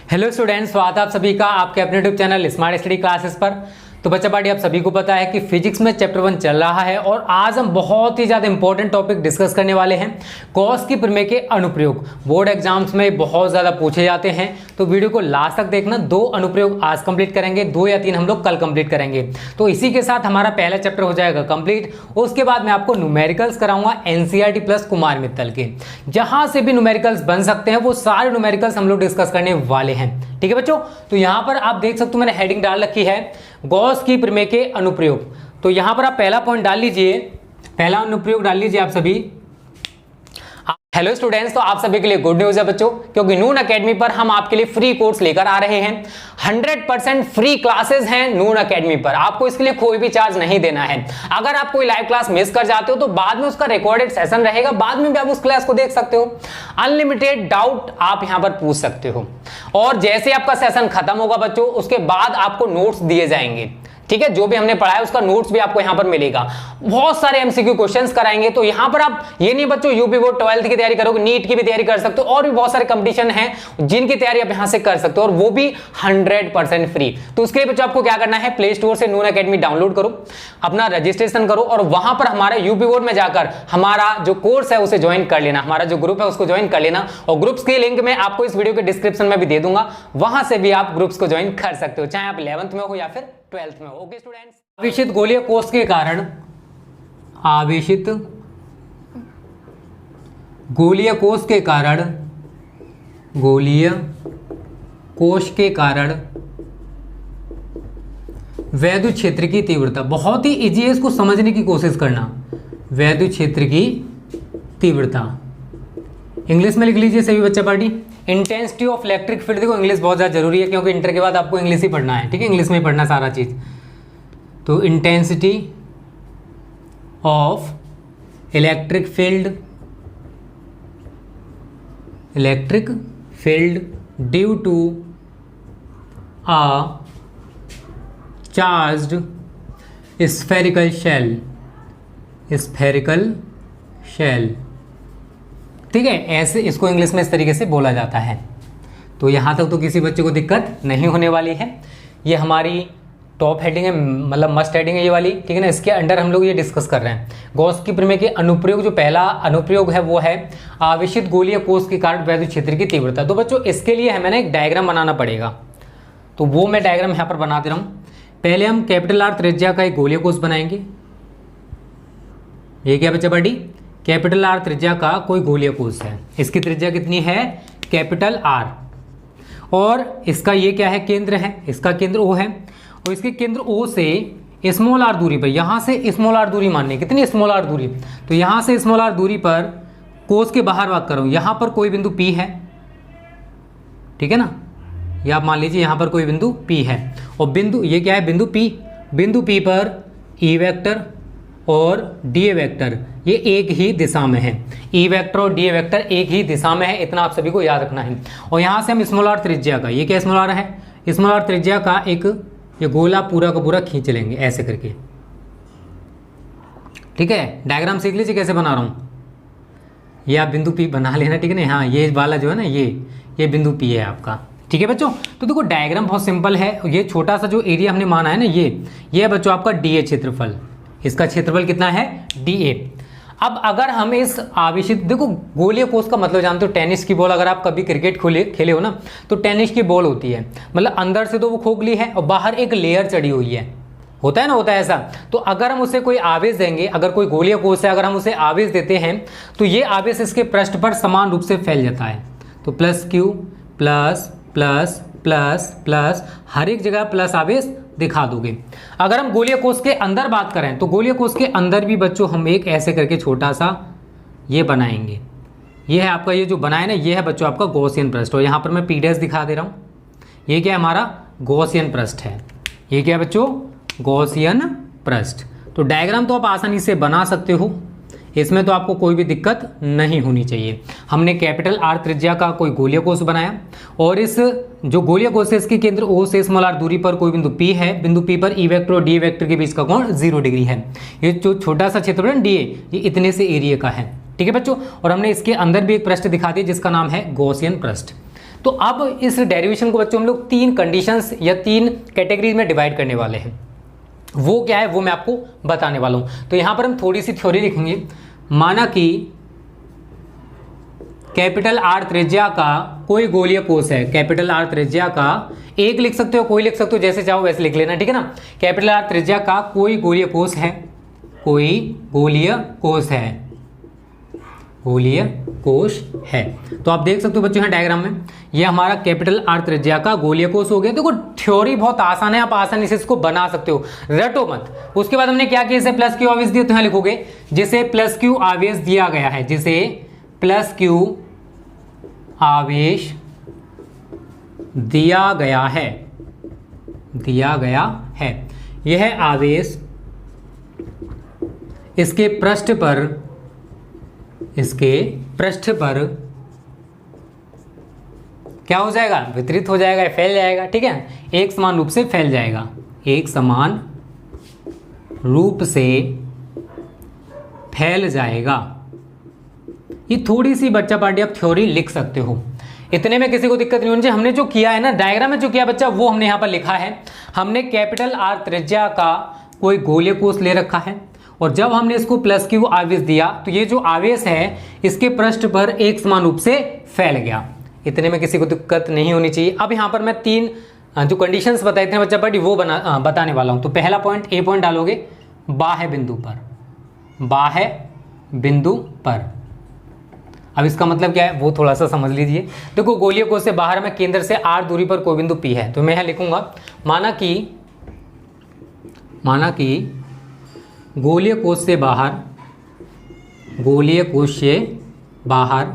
Hello students, स्वागत है आप सभी का आपके अपने YouTube channel smart study classes पर। तो बच्चा पार्टी आप सभी को पता है कि फिजिक्स में चैप्टर 1 चल रहा है और आज हम बहुत ही ज़्यादा इंपॉर्टेंट टॉपिक डिस्कस करने वाले हैं, गॉस की प्रमेय के अनुप्रयोग। बोर्ड एग्जाम्स में बहुत ज़्यादा पूछे जाते हैं, तो वीडियो को लास्ट तक देखना। 2 अनुप्रयोग आज कंप्लीट करेंगे, 2 या 3 हम लोग कल कंप्लीट करेंगे। तो इसी के साथ हमारा पहला चैप्टर हो जाएगा कंप्लीट। उसके बाद मैं आपको न्यूमेरिकल्स कराऊंगा एनसीईआरटी प्लस कुमार मित्तल के। जहां से भी न्यूमेरिकल्स बन सकते हैं वो सारे न्यूमेरिकल्स हम लोग डिस्कस करने वाले हैं। ठीक है बच्चों, तो यहां पर आप देख सकते हो मैंने हेडिंग डाल रखी है गॉस की प्रमेय के अनुप्रयोग। तो यहां पर आप पहला पॉइंट डाल लीजिए, पहला अनुप्रयोग डाल लीजिए आप सभी। हेलो स्टूडेंट्स, तो आप सभी के लिए गुड न्यूज़ है बच्चों, क्योंकि नून अकेडमी पर हम आपके लिए फ्री कोर्स लेकर आ रहे हैं। 100% फ्री क्लासेस हैं नून अकेडमी पर, आपको इसके लिए कोई भी चार्ज नहीं देना है। अगर आप कोई लाइव क्लास मिस कर जाते हो तो बाद में उसका रिकॉर्डेड सेशन रहेगा, बाद में भी आप उस क्लास को देख सकते हो। अनलिमिटेड डाउट आप यहां पर पूछ सकते हो, और जैसे आपका सेशन खत्म होगा बच्चों, उसके बाद आपको नोट्स दिए जाएंगे। ठीक है, जो भी हमने पढ़ा है उसका नोट्स भी आपको यहां पर मिलेगा। बहुत सारे एमसीक्यू क्वेश्चंस कराएंगे। तो यहां पर आप ये नहीं बच्चों यूपी बोर्ड 12th की तैयारी करोगे, नीट की भी तैयारी कर सकते हो, और भी बहुत सारे कंपटीशन हैं जिनकी तैयारी आप यहां से कर सकते हो, और वो भी 100% फ्री। तो उसके लिए बच्चों आपको क्या करना है, प्ले स्टोर से नून अकेडमी डाउनलोड करो, अपना रजिस्ट्रेशन करो, और वहां पर हमारा यूपी बोर्ड में जाकर हमारा जो कोर्स है उसे ज्वाइन कर लेना, हमारा जो ग्रुप है उसको ज्वाइन कर लेना। और ग्रुप्स की लिंक मैं आपको इस वीडियो के डिस्क्रिप्शन में भी दे दूंगा, वहां से भी आप ग्रुप्स को ज्वाइन कर सकते हो, चाहे आप 11th में हो या फिर 12th में हो। ओके स्टूडेंट्स, आवेशित गोलीय कोष के कारण, आवेशित गोलीय कोष के कारण, गोलीय कोष के कारण वैद्युत क्षेत्र की तीव्रता, बहुत ही इजी है, इसको समझने की कोशिश करना। वैद्युत क्षेत्र की तीव्रता इंग्लिश में लिख लीजिए सभी बच्चा party. Intensity of electric field, देखो इंग्लिश बहुत ज़्यादा जरूरी है क्योंकि इंटर के बाद आपको इंग्लिश ही पढ़ना है। ठीक है, इंग्लिश में ही पढ़ना सारा चीज़। तो intensity of electric field, electric field due to a charged spherical shell, spherical shell. ठीक है, ऐसे इसको इंग्लिश में इस तरीके से बोला जाता है। तो यहाँ तक तो किसी बच्चे को दिक्कत नहीं होने वाली है। ये हमारी टॉप हेडिंग है, मतलब मस्ट हेडिंग है ये वाली। ठीक है ना, इसके अंडर हम लोग ये डिस्कस कर रहे हैं गॉस की प्रमेय के अनुप्रयोग। जो पहला अनुप्रयोग है वो है आवेशित गोलीय कोष के कारण वैद्युत क्षेत्र की तीव्रता। तो बच्चों इसके लिए हमें एक डायग्राम बनाना पड़ेगा, तो वो मैं डायग्राम यहाँ पर बना दे रहा हूँ। पहले हम कैपिटल आर त्रिज्या का एक गोलीय कोष बनाएंगे। ये क्या बच्चा पार्टी, कैपिटल आर त्रिज्या का कोई गोलीय कोष है। इसकी त्रिज्या कितनी है, कैपिटल आर, और इसका ये क्या है, केंद्र है, इसका केंद्र ओ है, और इसके केंद्र ओ से स्मॉल आर दूरी पर, यहाँ से स्मॉल आर दूरी माननी, कितनी स्मॉल आर दूरी, तो यहाँ से स्मॉल आर दूरी पर कोष के बाहर बात कर रहा हूँ, यहाँ पर कोई बिंदु P है। ठीक है ना, ये आप मान लीजिए यहाँ पर कोई बिंदु P है, और बिंदु ये क्या है, बिंदु P, बिंदु P पर E वेक्टर और डी वेक्टर ये एक ही दिशा में है। ई वेक्टर और डी वेक्टर एक ही दिशा में है, इतना आप सभी को याद रखना है। और यहाँ से हम स्मॉल आर त्रिज्या का, ये क्या स्मॉल आर है, स्मॉल आर त्रिज्या का एक ये गोला पूरा का पूरा खींच लेंगे ऐसे करके। ठीक है, डायग्राम सीख लीजिए कैसे बना रहा हूँ, ये आप बिंदु P बना लेना। ठीक है ना, हाँ ये वाला जो है ना ये बिंदु P है आपका। ठीक है बच्चों, तो देखो डायग्राम बहुत सिंपल है। ये छोटा सा जो एरिया हमने माना है ना, ये है बच्चों आपका DA क्षेत्रफल। इसका क्षेत्रफल कितना है, DA। अब अगर हम इस आवेशित, देखो गोलीय कोष का मतलब जानते हो, टेनिस की बॉल, अगर आप कभी क्रिकेट खेले हो ना, तो टेनिस की बॉल होती है, मतलब अंदर से तो वो खोखली है और बाहर एक लेयर चढ़ी हुई है, होता है ना, होता है ऐसा। तो अगर हम उसे कोई आवेश देंगे, अगर कोई गोलीय कोष है, अगर हम उसे आवेश देते हैं तो ये आवेश इसके पृष्ठ पर समान रूप से फैल जाता है। तो plus Q plus plus plus plus, हर एक जगह प्लस आवेश दिखा दोगे। अगर हम गोलीय कोष के अंदर बात करें तो गोलीय कोष के अंदर भी बच्चों हम एक ऐसे करके छोटा सा ये बनाएंगे। ये है आपका, ये जो बनाए ना, ये है बच्चों आपका गॉसियन पृष्ठ, और यहाँ पर मैं P' दिखा दे रहा हूँ। ये क्या है, हमारा गॉसियन पृष्ठ है। ये क्या है बच्चों, गॉसियन पृष्ठ। तो डायग्राम तो आप आसानी से बना सकते हो, इसमें तो आपको कोई भी दिक्कत नहीं होनी चाहिए। हमने कैपिटल आर त्रिज्या का कोई गोलीय कोष बनाया, और इस जो गोलीय कोष है इसके केंद्र O से स्मॉल आर दूरी पर कोई बिंदु P है। बिंदु P पर E वेक्टर और D वेक्टर के बीच का कोण 0 डिग्री है। ये जो छोटा सा क्षेत्रफल DA, ये इतने से एरिया का है। ठीक है बच्चों, और हमने इसके अंदर भी एक पृष्ठ दिखा दिया जिसका नाम है गॉसियन पृष्ठ। तो अब इस डेरिवेशन को बच्चों हम लोग 3 कंडीशंस या 3 कैटेगरीज में डिवाइड करने वाले हैं। वो क्या है वो मैं आपको बताने वाला हूं। तो यहां पर हम थोड़ी सी थ्योरी लिखेंगे। माना कि कैपिटल आर त्रिज्या का कोई गोलीय कोष है, कैपिटल आर त्रिज्या का, एक लिख सकते हो कोई लिख सकते हो, जैसे चाहो वैसे लिख लेना, ठीक है ना। कैपिटल आर त्रिज्या का कोई गोलीय कोष है, कोई गोलीय कोष है, गोलीय कोष है। तो आप देख सकते हो बच्चों यहाँ डायग्राम में, ये हमारा कैपिटल आर त्रिज्या का गोलीय कोष हो गया। देखो थ्योरी बहुत आसान है, आप आसानी से इसको बना सकते हो, रटो मत। उसके बाद हमने क्या किया, इसे प्लस क्यू आवेश दिया, तो यहाँ लिखोगे जिसे प्लस क्यू आवेश दिया गया है, जिसे प्लस क्यू आवेश दिया गया है, दिया गया है। यह आवेश इसके पृष्ठ पर, इसके पृष्ठ पर क्या हो जाएगा, वितरित हो जाएगा, फैल जाएगा, ठीक है, एक समान रूप से फैल जाएगा, एक समान रूप से फैल जाएगा। ये थोड़ी सी बच्चा पार्टी आप थ्योरी लिख सकते हो, इतने में किसी को दिक्कत नहीं होनी चाहिए। हमने जो किया है ना डायग्राम में जो किया बच्चा, वो हमने यहाँ पर लिखा है। हमने कैपिटल आर त्रिज्या का कोई गोलीय कोष ले रखा है, और जब हमने इसको प्लस क्यू आवेश दिया तो ये जो आवेश है इसके पृष्ठ पर एक समान रूप से फैल गया। इतने में किसी को दिक्कत नहीं होनी चाहिए। अब यहाँ पर मैं 3 जो कंडीशंस बताए थे बच्चा पार्टी वो बताने वाला हूँ। तो पहला पॉइंट, ए पॉइंट डालोगे बाह्य बिंदु पर, बाह्य बिंदु पर। अब इसका मतलब क्या है वो थोड़ा सा समझ लीजिए। देखो गोलीय कोष से बाहर में केंद्र से r दूरी पर कोई बिंदु P है, तो मैं यहाँ लिखूंगा माना कि गोलीय कोष से बाहर, गोलीय कोष से बाहर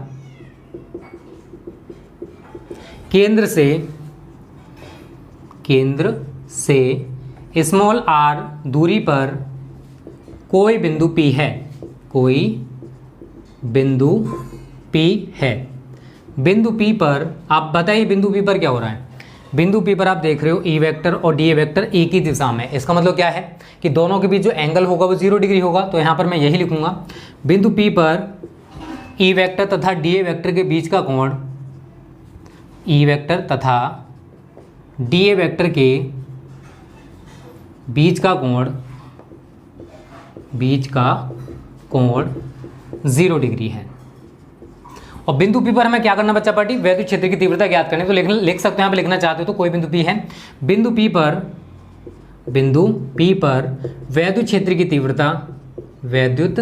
केंद्र से स्मॉल r दूरी पर कोई बिंदु P है, कोई बिंदु P है। बिंदु P पर आप बताइए बिंदु P पर क्या हो रहा है। बिंदु P पर आप देख रहे हो E वेक्टर और DA वेक्टर एक ही दिशा में। इसका मतलब क्या है कि दोनों के बीच जो एंगल होगा वो 0 डिग्री होगा। तो यहाँ पर मैं यही लिखूंगा, बिंदु P पर E वेक्टर तथा DA वेक्टर के बीच का कोण, E वेक्टर तथा DA वेक्टर के बीच का कोण 0 डिग्री है। और बिंदु P पर हमें क्या करना बच्चा पार्टी, वैद्युत क्षेत्र की तीव्रता ज्ञात करनी। तो लिख सकते हैं, यहाँ पे लिखना चाहते हो तो कोई बिंदु P है, बिंदु P पर वैद्युत क्षेत्र की तीव्रता, वैद्युत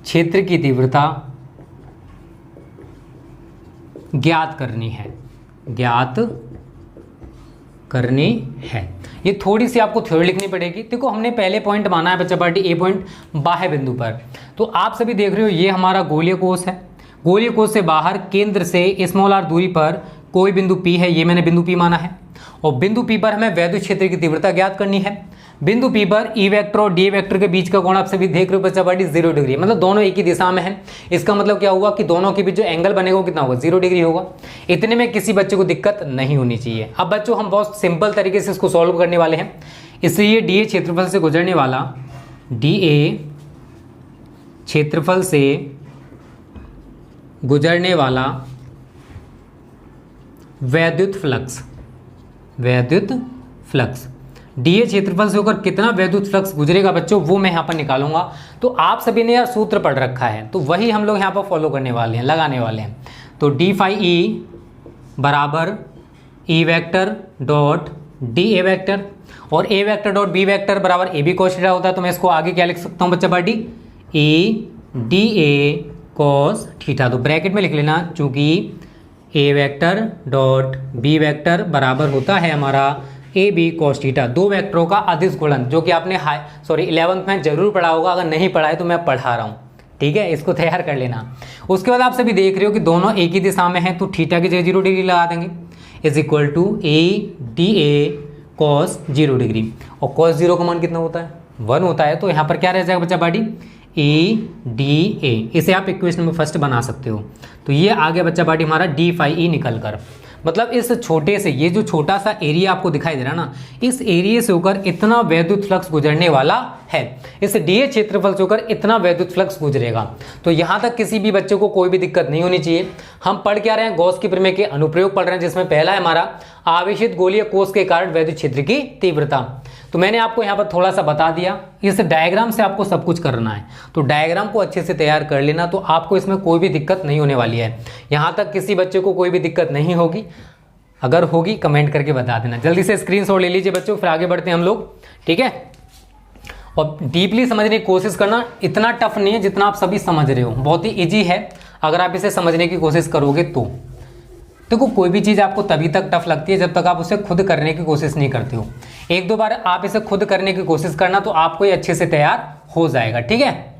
क्षेत्र की तीव्रता ज्ञात करनी है, ज्ञात करनी है। ये थोड़ी सी आपको थ्योरी लिखनी पड़ेगी। देखो हमने पहले पॉइंट माना है बच्चा पार्टी, ए पॉइंट बाह्य बिंदु पर। तो आप सभी देख रहे हो ये हमारा गोलीय कोष है। गोलीय कोष से बाहर केंद्र से स्मॉल r दूरी पर कोई बिंदु P है, ये मैंने बिंदु P माना है। और बिंदु P पर हमें वैद्युत क्षेत्र की तीव्रता ज्ञात करनी है। बिंदु P पर E वेक्टर और D वेक्टर के बीच का कोण आप सभी देख रहे हो बच्चा पार्टी 0 डिग्री, मतलब दोनों एक ही दिशा में है। इसका मतलब क्या हुआ कि दोनों के बीच जो एंगल बनेगा वो कितना होगा, 0 डिग्री होगा। इतने में किसी बच्चे को दिक्कत नहीं होनी चाहिए। अब बच्चों हम बहुत सिंपल तरीके से इसको सॉल्व करने वाले हैं। इसलिए DA क्षेत्रफल से गुजरने वाला, DA क्षेत्रफल से गुजरने वाला वैद्युत फ्लक्स, वैद्युत फ्लक्स, DA क्षेत्रफल से होकर कितना वैद्युत फ्लक्स गुजरेगा बच्चों, वो मैं यहाँ पर निकालूंगा। तो आप सभी ने यार सूत्र पढ़ रखा है, तो वही हम लोग यहाँ पर फॉलो करने वाले हैं, लगाने वाले हैं। तो d फाई E बराबर E vector dot DA vector, और A vector dot B vector बराबर AB cos थीटा होता है। तो मैं इसको आगे क्या लिख सकता हूँ बच्चा पार्टी, DA cos थीटा। तो ब्रैकेट में लिख लेना, चूंकि A vector dot B vector बराबर होता है हमारा AB cos थीटा, दो वेक्टरों का अदिश गुणन, जो कि आपने 11th में जरूर पढ़ा होगा। अगर नहीं पढ़ा है तो मैं पढ़ा रहा हूँ, ठीक है, इसको तैयार कर लेना। उसके बाद आप सभी देख रहे हो कि दोनों एक ही दिशा में हैं, तो थीटा की जगह 0 डिग्री लगा देंगे, is equal to ADA cos 0 degree. और cos 0 का मान कितना होता है, 1 होता है। तो यहाँ पर क्या रह जाएगा बच्चा पार्टी, ADA। इसे आप इक्वेशन में फर्स्ट बना सकते हो। तो ये आ गया बच्चा पार्टी हमारा D फाई E निकल कर। मतलब इस छोटे से, ये जो छोटा सा एरिया आपको दिखाई दे रहा है ना, इस एरिया से होकर इतना वैद्युत फ्लक्स गुजरने वाला है। इस डीए क्षेत्रफल से होकर इतना वैद्युत फ्लक्स गुजरेगा। तो यहाँ तक किसी भी बच्चे को कोई भी दिक्कत नहीं होनी चाहिए। हम पढ़ क्या रहे हैं, गॉस की प्रमेय के अनुप्रयोग पढ़ रहे हैं, जिसमें पहला है हमारा आवेशित गोलीय कोष के कारण वैद्युत क्षेत्र की तीव्रता। तो मैंने आपको यहाँ पर थोड़ा सा बता दिया, इस डायग्राम से आपको सब कुछ करना है। तो डायग्राम को अच्छे से तैयार कर लेना, तो आपको इसमें कोई भी दिक्कत नहीं होने वाली है। यहाँ तक किसी बच्चे को कोई भी दिक्कत नहीं होगी, अगर होगी कमेंट करके बता देना। जल्दी से स्क्रीनशॉट ले लीजिए बच्चों, फिर आगे बढ़ते हैं हम लोग, ठीक है। और डीपली समझने की कोशिश करना, इतना टफ नहीं है जितना आप सभी समझ रहे हो, बहुत ही इजी है अगर आप इसे समझने की कोशिश करोगे तो। देखो कोई भी चीज़ आपको तभी तक टफ लगती है जब तक आप उसे खुद करने की कोशिश नहीं करते हो। एक दो बार आप इसे खुद करने की कोशिश करना, तो आपको ये अच्छे से तैयार हो जाएगा, ठीक है।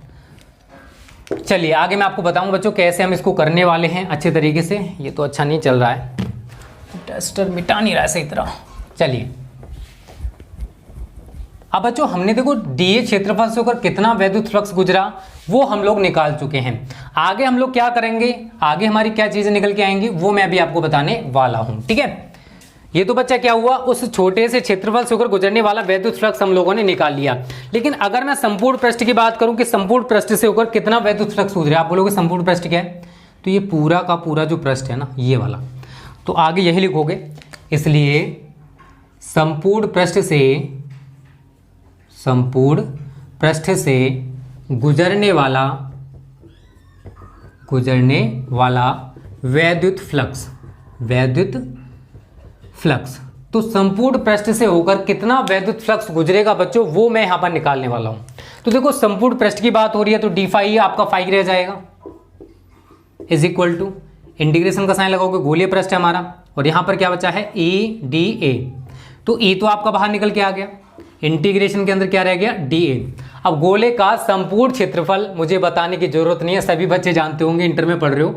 चलिए आगे मैं आपको बताऊं बच्चों कैसे हम इसको करने वाले हैं अच्छे तरीके से। ये तो अच्छा नहीं चल रहा है, टेस्टर मिटा नहीं रहा है सही तरह। चलिए अब बच्चों हमने देखो डीए क्षेत्रफल से होकर कितना वैद्युत फ्लक्स गुजरा वो हम लोग निकाल चुके हैं। आगे हम लोग क्या करेंगे, आगे हमारी क्या चीजें निकल के आएंगी वो मैं अभी आपको बताने वाला हूं, ठीक है। ये तो बच्चा क्या हुआ, उस छोटे से क्षेत्रफल से होकर गुजरने वाला वैद्युत फ्लक्स हम लोगों ने निकाल लिया। लेकिन अगर मैं संपूर्ण पृष्ठ की बात करूं कि संपूर्ण पृष्ठ से होकर कितना वैद्युत फ्लक्स गुजरा, आप बोलोगे संपूर्ण पृष्ठ क्या है, तो ये पूरा का पूरा जो पृष्ठ है ना ये वाला, तो आगे यही लिखोगे। इसलिए संपूर्ण पृष्ठ से गुजरने वाला वैद्युत फ्लक्स, तो संपूर्ण पृष्ठ से होकर कितना वैद्युत फ्लक्स गुजरेगा बच्चों वो मैं यहां पर निकालने वाला हूं। तो देखो संपूर्ण पृष्ठ की बात हो रही है तो डी फाई आपका फाई रह जाएगा, इज इक्वल टू इंटीग्रेशन का साइन लगाओगे, गोलीय पृष्ठ है हमारा, और यहां पर क्या बचा है ई डी ए, तो ई तो आपका बाहर निकल के आ गया, इंटीग्रेशन के अंदर क्या रह गया डी ए। अब गोले का संपूर्ण क्षेत्रफल मुझे बताने की जरूरत नहीं है, सभी बच्चे जानते होंगे, इंटर में पढ़ रहे हो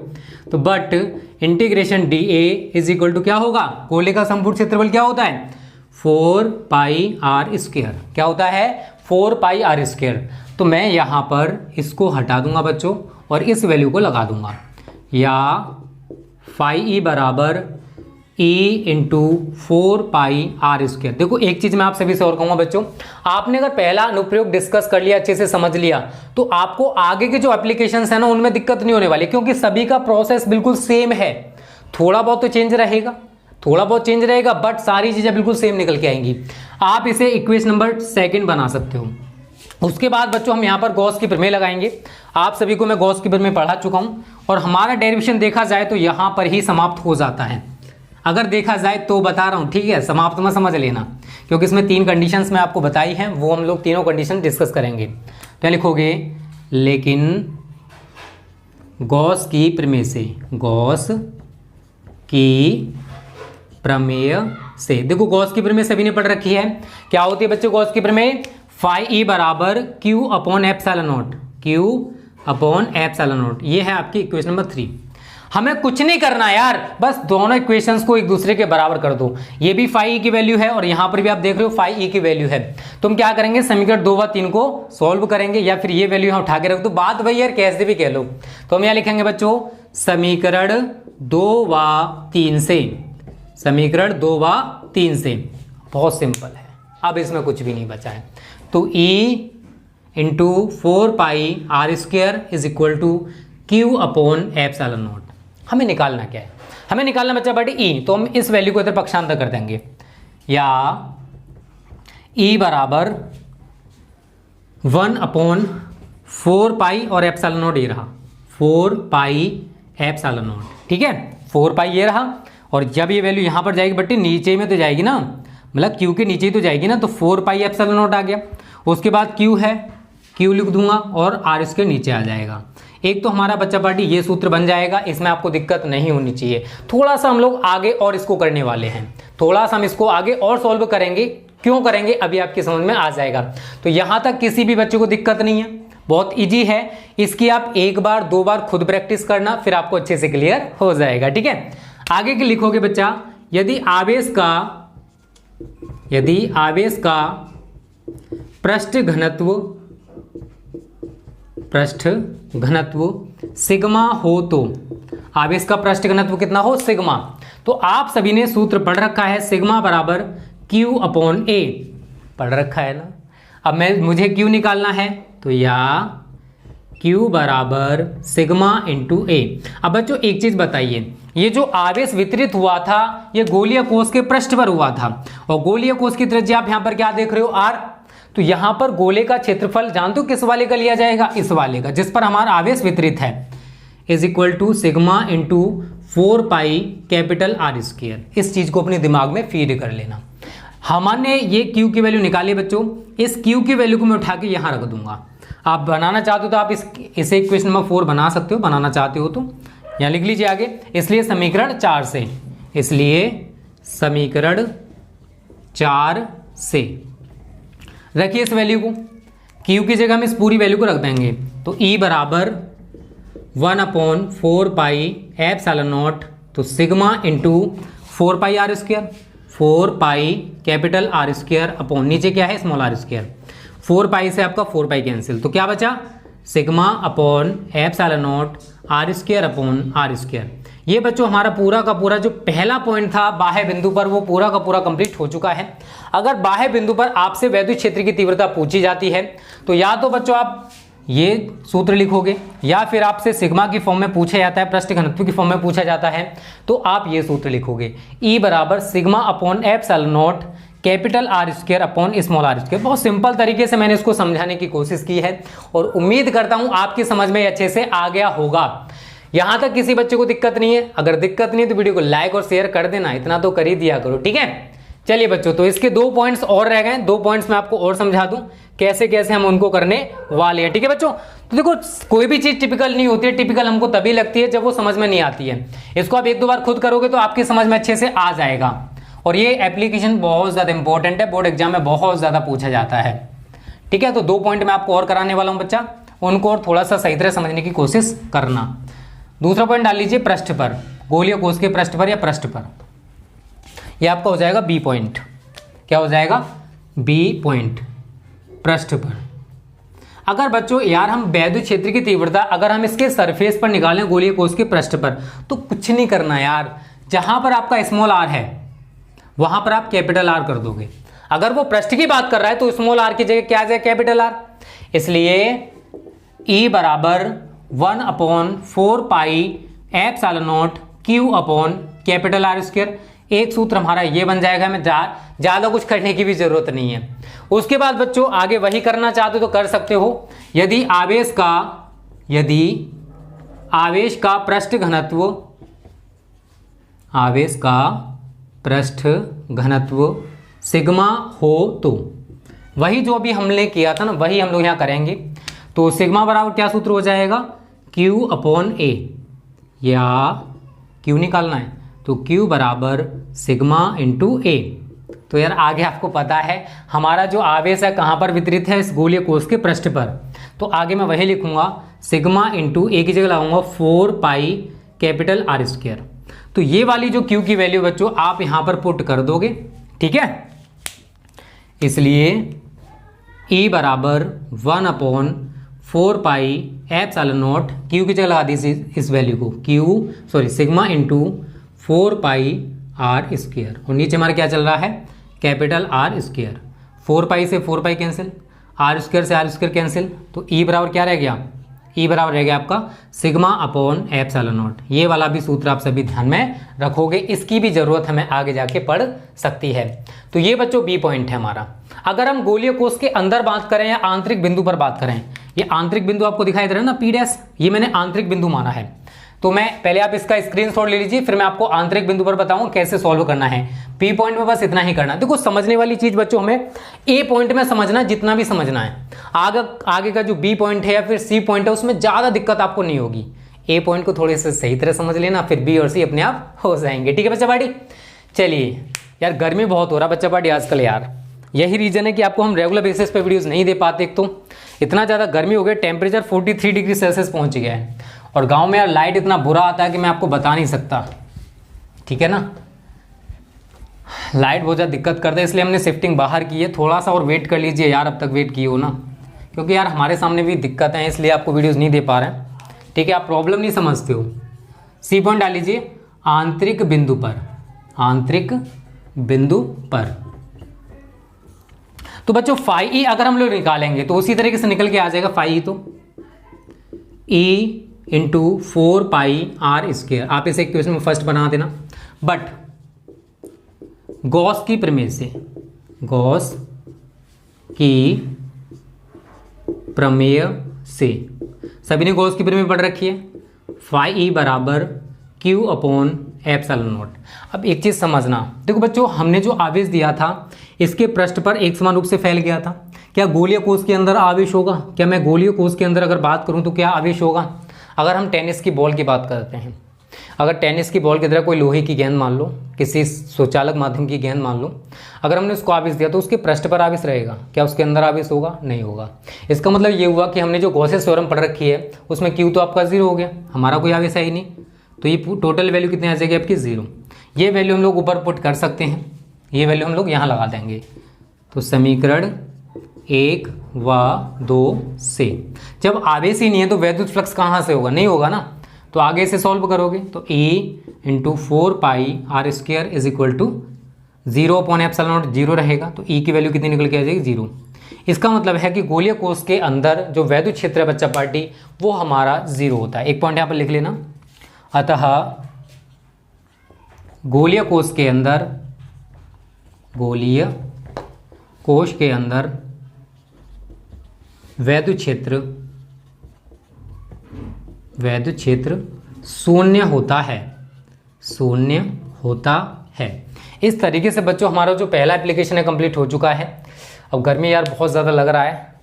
तो। But integration D A is equal to क्या होगा, गोले का संपूर्ण क्षेत्रफल क्या होता है 4 पाई आर स्क्वायर, क्या होता है 4 पाई आर स्क्वायर। तो मैं यहां पर इसको हटा दूंगा बच्चों और इस वैल्यू को लगा दूंगा, या फाई ई बराबर E into 4 pi are square. देखो एक चीज मैं आप सभी से और कहूंगा बच्चों, आपने अगर पहला अनुप्रयोग डिस्कस कर लिया, अच्छे से समझ लिया, तो आपको आगे के जो एप्लीकेशंस है ना उनमें दिक्कत नहीं होने वाली, क्योंकि सभी का प्रोसेस बिल्कुल सेम है। थोड़ा बहुत तो चेंज रहेगा, बट सारी चीजें बिल्कुल सेम निकल के आएंगी। आप इसे इक्वेशन नंबर 2 बना सकते हो। उसके बाद बच्चों हम यहाँ पर गॉस की प्रमेय लगाएंगे। आप सभी को मैं गॉस की प्रमेय पढ़ा चुका हूं, और हमारा डेरिवेशन देखा जाए तो यहां पर ही समाप्त हो जाता है। अगर देखा जाए तो बता रहा हूं, ठीक है, समाप्त मत समझ लेना, क्योंकि इसमें 3 कंडीशंस मैं आपको बताई हैं, वो हम लोग तीनों कंडीशन डिस्कस करेंगे। तो लिखोगे लेकिन गॉस की प्रमेय से, देखो गॉस की प्रमेय सभी ने पढ़ रखी है। क्या होती है बच्चों गॉस की प्रमेय, फाई ई बराबर क्यू अपॉन एप्सिलॉन नॉट, ये है आपकी इक्वेशन नंबर 3। हमें कुछ नहीं करना यार, बस दोनों इक्वेशंस को एक दूसरे के बराबर कर दो। ये भी फाई ई की वैल्यू है और यहां पर भी आप देख रहे हो फाई ई की वैल्यू है। तुम क्या करेंगे, समीकरण 2 व 3 को सॉल्व करेंगे, या फिर ये वैल्यू यहां उठा के रख दो, बात वही यार कैसे भी कह लो। तो हम यहां लिखेंगे बच्चों समीकरण 2 व 3 से, बहुत सिंपल है, अब इसमें कुछ भी नहीं बचा है। तो E into 4 pi are square is equal to Q upon epsilon naught. हमें निकालना क्या है, हमें निकालना बच्चा बेटे ई, तो हम इस वैल्यू को इधर पक्षांतर कर देंगे, या ई बराबर 1 अपॉन 4 पाई और एप्सिलॉन नॉट ये रहा, 4 पाई एप्सिलॉन नॉट, ठीक है, 4 पाई ये रहा। और जब ये वैल्यू यहां पर जाएगी बट्टी नीचे में तो जाएगी ना, मतलब क्यू के नीचे ही तो जाएगी ना, तो 4 पाई एप्सिलॉन नॉट आ गया। उसके बाद क्यू है, क्यू लिख दूंगा और आर इसके नीचे आ जाएगा। एक तो हमारा बच्चा पार्टी ये सूत्र बन जाएगा, इसमें आपको दिक्कत नहीं होनी चाहिए। थोड़ा सा हम लोग आगे और इसको करने वाले हैं, थोड़ा सा हम इसको आगे और सॉल्व करेंगे, क्यों करेंगे अभी आपकी समझ में आ जाएगा। तो यहां तक किसी भी बच्चे को दिक्कत नहीं है, बहुत इजी है। इसकी आप 1 बार 2 बार खुद प्रैक्टिस करना, फिर आपको अच्छे से क्लियर हो जाएगा, ठीक है। आगे के लिखोगे बच्चा, यदि आवेश का पृष्ठ घनत्व सिग्मा हो, तो आवेश का पृष्ठ घनत्व कितना हो सिग्मा। तो आप सभी ने सूत्र पढ़ रखा है, सिग्मा बराबर क्यू अपॉन ए, पढ़ रखा है ना। अब मुझे Q निकालना है, तो या Q बराबर सिग्मा इंटू ए। अब बच्चों एक चीज बताइए, ये जो आवेश वितरित हुआ था ये गोलीय कोश के पृष्ठ पर हुआ था, और गोलीय कोश की त्रिज्या आप यहां पर क्या देख रहे हो, R। तो यहां पर गोले का क्षेत्रफल जानते हो किस वाले का लिया जाएगा, इस वाले का, जिस पर हमारा आवेश वितरित है, is equal to sigma into 4 pi capital R square. इस चीज को अपने दिमाग में फीड कर लेना। हमने ये Q की वैल्यू निकाली बच्चों, इस Q की वैल्यू को मैं उठा के यहां रख दूंगा। आप बनाना चाहते हो तो आप इसे इक्वेशन नंबर 4 बना सकते हो, बनाना चाहते हो तो यहाँ लिख लीजिए आगे। इसलिए समीकरण 4 से, इसलिए समीकरण 4 से रखिए इस वैल्यू को, Q की जगह हम इस पूरी वैल्यू को रख देंगे। तो E बराबर 1/4 पाई एप्सिलॉन नॉट, तो सिग्मा इंटू 4 पाई R square, 4 pi capital R square upon नीचे क्या है स्मॉल r स्क्वायर। 4 पाई से आपका 4 पाई कैंसिल, तो क्या बचा sigma upon epsilon not R square upon R square. ये बच्चों हमारा पूरा का पूरा जो पहला पॉइंट था बाह्य बिंदु पर, वो पूरा का पूरा कंप्लीट हो चुका है। अगर बाह्य बिंदु पर आपसे वैद्युत क्षेत्र की तीव्रता पूछी जाती है तो या तो बच्चों आप ये सूत्र लिखोगे, या फिर आपसे सिग्मा की फॉर्म में पूछा जाता है, पृष्ठ घनत्व की फॉर्म में पूछा जाता है, तो आप ये सूत्र लिखोगे, E बराबर sigma upon epsilon not capital R square upon small r square. बहुत सिंपल तरीके से मैंने इसको समझाने की कोशिश की है और उम्मीद करता हूं आपकी समझ में अच्छे से आ गया होगा। यहां तक किसी बच्चे को दिक्कत नहीं है? अगर दिक्कत नहीं है तो वीडियो को लाइक और शेयर कर देना, इतना तो कर ही दिया करो, ठीक है। चलिए बच्चों, तो इसके 2 पॉइंट्स और रह गए, 2 पॉइंट्स मैं आपको और समझा दूं कैसे कैसे हम उनको करने वाले हैं, ठीक है बच्चों। तो देखो कोई भी चीज टिपिकल नहीं होती है, टिपिकल हमको तभी लगती है जब वो समझ में नहीं आती है। इसको आप 1-2 बार खुद करोगे तो आपकी समझ में अच्छे से आ जाएगा। और ये एप्लीकेशन बहुत ज्यादा इंपॉर्टेंट है, बोर्ड एग्जाम में बहुत ज्यादा पूछा जाता है, ठीक है। तो 2 पॉइंट मैं आपको और कराने वाला हूं बच्चा, उनको और थोड़ा सा सही तरह समझने की कोशिश करना। दूसरा पॉइंट डाल लीजिए पृष्ठ पर, गोलीय कोश के पृष्ठ पर या पृष्ठ पर, यह आपका हो जाएगा बी पॉइंट। क्या हो जाएगा? बी पॉइंट, पृष्ठ पर। अगर बच्चों यार हम वैद्युत क्षेत्र की तीव्रता अगर हम इसके सरफेस पर निकालें गोलीय कोश के पृष्ठ पर, तो कुछ नहीं करना यार, जहां पर आपका स्मॉल r है वहां पर आप कैपिटल R कर दोगे। अगर वो पृष्ठ की बात कर रहा है तो स्मॉल r की जगह क्या आ जाए, कैपिटल R। इसलिए E बराबर 1/4 pi epsilon not Q upon capital R square. एक सूत्र हमारा ये बन जाएगा, हमें ज्यादा कुछ करने की भी जरूरत नहीं है। उसके बाद बच्चों आगे वही करना चाहते हो तो कर सकते हो। यदि आवेश का पृष्ठ घनत्व, आवेश का पृष्ठ घनत्व सिग्मा हो तो वही जो भी हमने किया था ना, वही हम लोग यहाँ करेंगे। तो सिग्मा बराबर क्या सूत्र हो जाएगा, Q अपॉन A, या Q निकालना है तो Q बराबर सिग्मा इंटू A। तो यार आगे आपको पता है हमारा जो आवेश है कहाँ पर वितरित है, इस गोलीय कोश के पृष्ठ पर। तो आगे मैं वही लिखूंगा, सिग्मा इंटू A की जगह लगाऊंगा 4 पाई कैपिटल R स्क्वायर। तो ये वाली जो Q की वैल्यू बच्चों आप यहां पर पुट कर दोगे, ठीक है। इसलिए E बराबर 1/4 पाई एप्सिलॉन नॉट, Q की जगह लगा दी इस वैल्यू को, सिग्मा इंटू 4 पाई R स्क्वायर, और नीचे हमारा क्या चल रहा है, कैपिटल R स्क्वायर। 4 पाई से 4 पाई कैंसिल, R स्क्वायर से R स्क्वायर कैंसिल, तो E बराबर क्या रह गया, E बराबर रह गया आपका सिग्मा अपॉन एप्सिलॉन नॉट। ये वाला भी सूत्र आप सभी ध्यान में रखोगे, इसकी भी जरूरत हमें आगे जाके पड़ सकती है। तो ये बच्चों बी पॉइंट है हमारा। अगर हम गोलीय कोश के अंदर बात करें या आंतरिक बिंदु पर बात करें, ये आंतरिक बिंदु आपको दिखाई दे रहा है ना P डैश, ये मैंने आंतरिक बिंदु माना है। तो मैं पहले आप इसका स्क्रीनशॉट ले लीजिए, फिर मैं आपको आंतरिक बिंदु पर बताऊंगा कैसे सॉल्व करना है। पी पॉइंट में बस इतना ही करना है। देखो समझने वाली चीज बच्चों हमें ए पॉइंट में समझना जितना भी समझना है, आगे का जो बी पॉइंट है या फिर सी पॉइंट है उसमें ज्यादा दिक्कत आपको नहीं होगी। ए पॉइंट को थोड़े से सही तरह समझ लेना, फिर बी और सी अपने आप हो जाएंगे, ठीक है बच्चा पार्टी। चलिए यार गर्मी बहुत हो रहा बच्चा पार्टी आजकल यार, यही रीजन है कि आपको हम रेगुलर बेसिस पे वीडियोस नहीं दे पाते। एक तो इतना ज़्यादा गर्मी हो गया, टेम्परेचर 43 डिग्री सेल्सियस पहुंच गया है, और गांव में यार लाइट इतना बुरा आता है कि मैं आपको बता नहीं सकता, ठीक है ना। लाइट बहुत ज़्यादा दिक्कत करता है, इसलिए हमने शिफ्टिंग बाहर की है। थोड़ा सा और वेट कर लीजिए यार, अब तक वेट किए हो ना, क्योंकि यार हमारे सामने भी दिक्कत है, इसलिए आपको वीडियोज़ नहीं दे पा रहे हैं, ठीक है। आप प्रॉब्लम नहीं समझते हो। सी पॉइंट डाल लीजिए आंतरिक बिंदु पर, आंतरिक बिंदु पर। तो बच्चों फाई ई अगर हम लोग निकालेंगे तो उसी तरीके से निकल के आ जाएगा फाई ई, तो E into 4 pi are square. आप इसे इक्वेशन में फर्स्ट बना देना। बट गॉस की प्रमेय से, गॉस की प्रमेय से, सभी ने गॉस की प्रमेय पढ़ रखी है, फाई ई बराबर क्यू अपॉन एप्सिलॉन नॉट। अब एक चीज समझना, देखो बच्चों हमने जो आवेश दिया था इसके पृष्ठ पर एक समान रूप से फैल गया था। क्या गोलीय कोश के अंदर आवेश होगा? क्या मैं गोलीय कोश के अंदर अगर बात करूं तो क्या आवेश होगा? अगर हम टेनिस की बॉल की बात करते हैं, अगर टेनिस की बॉल की तरह कोई लोहे की गेंद मान लो, किसी सुचालक माध्यम की गेंद मान लो, अगर हमने उसको आवेश दिया तो उसके पृष्ठ पर आवेश रहेगा, क्या उसके अंदर आवेश होगा? नहीं होगा। इसका मतलब ये हुआ कि हमने जो गॉसेस थ्योरम पढ़ रखी है उसमें क्यू तो आपका 0 हो गया, हमारा कोई आवेश है ही नहीं, तो ये टोटल वैल्यू कितनी आ जाएगी आपकी? 0। ये वैल्यू हम लोग ऊपर पुट कर सकते हैं, ये वैल्यू हम लोग यहाँ लगा देंगे। तो समीकरण 1 व 2 से जब आवेश ही नहीं है तो वैद्युत फ्लक्स कहाँ से होगा? नहीं होगा ना। तो आगे से सॉल्व करोगे तो A into 4 pi are square is equal to 0 upon epsilon naught 0 रहेगा, तो ई की वैल्यू कितनी निकल के आ जाएगी? 0। इसका मतलब है कि गोलीय कोश के अंदर जो वैद्युत क्षेत्र है बच्चा पार्टी वो हमारा 0 होता है। एक पॉइंट यहाँ पर लिख लेना। अतः गोलीय कोश के अंदर, गोलीय कोश के अंदर वैद्युत क्षेत्र शून्य होता है, शून्य होता है। इस तरीके से बच्चों हमारा जो पहला एप्लीकेशन है कंप्लीट हो चुका है। अब गर्मी यार बहुत ज़्यादा लग रहा है,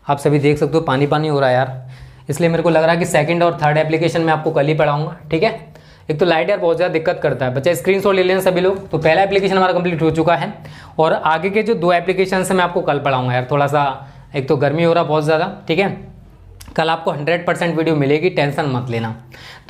आप सभी देख सकते हो पानी पानी हो रहा है यार, इसलिए मेरे को लग रहा है कि सेकंड और थर्ड एप्लीकेशन मैं आपको कल ही पढ़ाऊंगा, ठीक है। एक तो लाइट यार बहुत ज़्यादा दिक्कत करता है, बच्चा स्क्रीनशॉट ले लेना सभी लोग। तो पहला एप्लीकेशन हमारा कंप्लीट हो चुका है और आगे के जो 2 एप्लीकेशन है मैं आपको कल पढ़ाऊंगा यार। थोड़ा सा एक तो गर्मी हो रहा बहुत ज़्यादा, ठीक है। कल आपको 100% वीडियो मिलेगी, टेंशन मत लेना।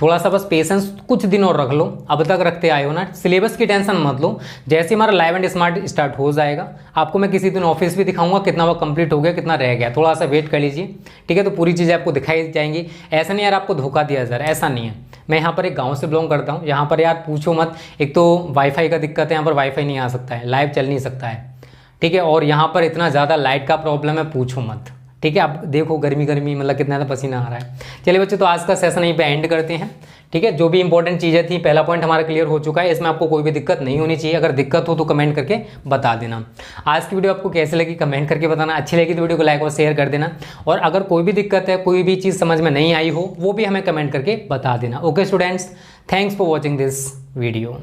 थोड़ा सा बस पेशेंस कुछ दिन और रख लो, अब तक रखते आए हो ना। सिलेबस की टेंशन मत लो, जैसे हमारा लाइव एंड स्मार्ट स्टार्ट हो जाएगा आपको मैं किसी दिन ऑफिस भी दिखाऊंगा कितना वो कंप्लीट हो गया, कितना रह गया। थोड़ा सा वेट कर लीजिए, ठीक है। तो पूरी चीज़ें आपको दिखाई जाएंगी। ऐसा नहीं यार आपको धोखा दिया जा रहा है, ऐसा नहीं है। मैं यहाँ पर एक गाँव से बिलोंग करता हूँ, यहाँ पर यार पूछो मत, एक तो वाईफाई का दिक्कत है, यहाँ पर वाईफाई नहीं आ सकता है, लाइव चल नहीं सकता है, ठीक है। और यहाँ पर इतना ज़्यादा लाइट का प्रॉब्लम है, पूछो मत, ठीक है। आप देखो गर्मी मतलब कितना ज़्यादा पसीना आ रहा है। चलिए बच्चों, तो आज का सेशन यहीं पे एंड करते हैं, ठीक है। जो भी इंपॉर्टेंट चीज़ें थी, पहला पॉइंट हमारा क्लियर हो चुका है, इसमें आपको कोई भी दिक्कत नहीं होनी चाहिए। अगर दिक्कत हो तो कमेंट करके बता देना। आज की वीडियो आपको कैसे लगी कमेंट करके बताना। अच्छी लगी तो वीडियो को लाइक और शेयर कर देना। और अगर कोई भी दिक्कत है, कोई भी चीज़ समझ में नहीं आई हो, वो भी हमें कमेंट करके बता देना। Okay students, thanks for watching this video.